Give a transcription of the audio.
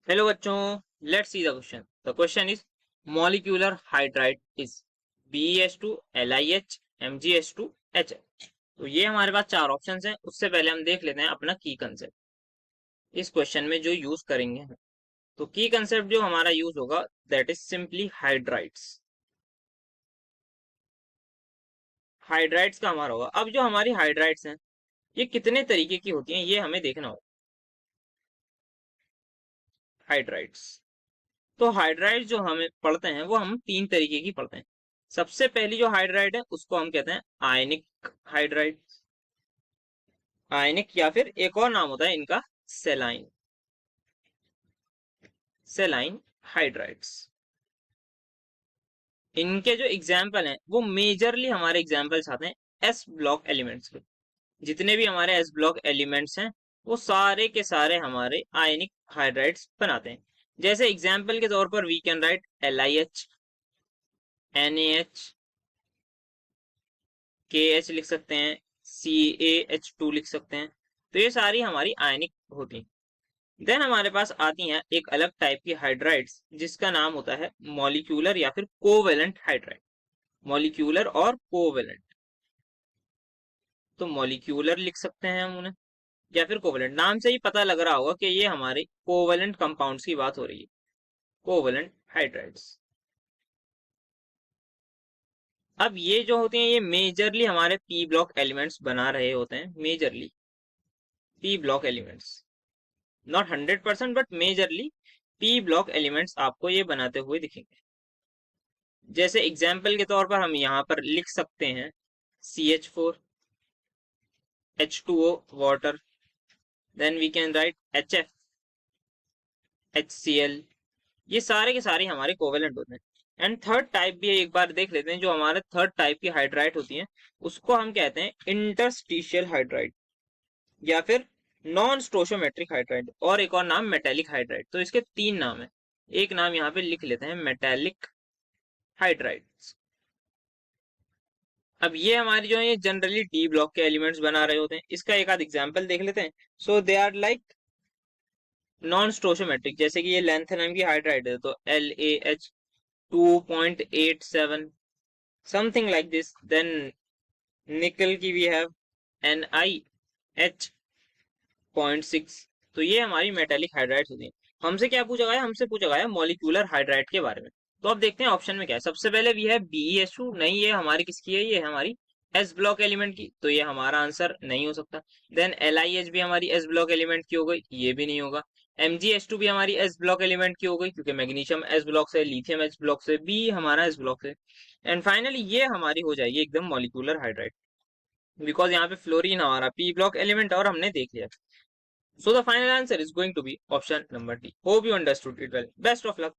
Hello बच्चों, let's see the question. The question is molecular hydride is BeH2 LiH MgH2 HF। तो ये हमारे पास चार ऑप्शंस हैं। उससे पहले हम देख लेते हैं अपना की कंसेप्ट इस क्वेश्चन में जो यूज करेंगे हम। तो की कंसेप्ट जो हमारा यूज होगा that is simply hydrides. Hydrides का हमारा होगा। अब जो हमारी हाइड्राइड्स हैं ये कितने तरीके की होती हैं ये हमें देखना होगा। हाइड्राइड्स, तो हाइड्राइड जो हमें पढ़ते हैं वो हम तीन तरीके की पढ़ते हैं। सबसे पहली जो हाइड्राइड है उसको हम कहते हैं आयनिक हाइड्राइड। आयनिक या फिर एक और नाम होता है इनका सेलाइन। सेलाइन हाइड्राइड्स। इनके जो एग्जाम्पल हैं वो मेजरली हमारे एग्जाम्पल्स आते हैं एस ब्लॉक एलिमेंट्स के। जितने भी हमारे एस ब्लॉक एलिमेंट्स हैं वो सारे के सारे हमारे आयनिक हाइड्राइड्स बनाते हैं। जैसे एग्जाम्पल के तौर पर we can write LiH, NaH, KH लिख सकते हैं, CaH2 लिख सकते हैं। तो ये सारी हमारी आयनिक होती हैं। देन हमारे पास आती हैं एक अलग टाइप की हाइड्राइड्स जिसका नाम होता है मॉलिक्यूलर या फिर कोवेलेंट हाइड्राइड। मॉलिक्यूलर और कोवेलेंट, तो मॉलिक्यूलर लिख सकते हैं हम उन्हें या फिर कोवेलेंट। नाम से ही पता लग रहा होगा कि ये हमारे कोवेलेंट कंपाउंड्स की बात हो रही है, कोवेलेंट हाइड्राइड्स। अब ये जो होते हैं ये मेजरली हमारे पी ब्लॉक एलिमेंट्स बना रहे होते हैं। Majorly P block elements, not 100% but majorly P block elements आपको ये बनाते हुए दिखेंगे। जैसे एग्जाम्पल के तौर पर हम यहाँ पर लिख सकते हैं CH4, H2O water, then we can write HF, HCl। ये सारे के सारे हमारे कोवेलेंट होते हैं। एंड थर्ड टाइप भी एक बार देख लेते हैं। जो हमारे थर्ड टाइप की हाइड्राइड होती हैं उसको हम कहते हैं इंटरस्टिशियल हाइड्राइड या फिर नॉन स्टोशियोमेट्रिक हाइड्राइड, और एक और नाम मेटेलिक हाइड्राइड। तो इसके तीन नाम है। एक नाम यहाँ पे लिख लेते हैं मेटेलिक हाइड्राइड्स। अब ये हमारी जो है ये जनरली डी ब्लॉक के एलिमेंट्स बना रहे होते हैं। इसका एक आध एग्जांपल देख लेते हैं। So they are like non stoichiometric, जैसे कि ये लैंथेनाइम की हाइड्राइड है तो LaH 2.87 something like this. Then nickel की वी हैव NiH 0.6। तो ये हमारी मेटेलिक हाइड्राइड्स होती हैं। हमसे क्या पूछा गया? हमसे पूछा गया मॉलिक्यूलर हाइड्राइड के बारे में। तो अब देखते हैं ऑप्शन में क्या है। सबसे पहले भी है BeH2। नहीं, ये हमारी किसकी है? ये हमारी एस ब्लॉक एलिमेंट की, तो ये हमारा आंसर नहीं हो सकता। देन LiH भी हमारी एस ब्लॉक एलिमेंट की हो गई, ये भी नहीं होगा। MgH2 भी हमारी एस ब्लॉक एलिमेंट की हो गई क्योंकि मैग्नीशियम एस ब्लॉक से, लिथियम एस ब्लॉक से, बी हमारा एस ब्लॉक से। एंड फाइनली ये हमारी हो जाएगी एकदम मॉलिक्यूलर हाइड्राइड, बिकॉज यहाँ पे फ्लोरीन हमारा पी ब्लॉक एलिमेंट और हमने देख लिया। So the final answer is going to be option number D. Hope you understood it well. Best of luck.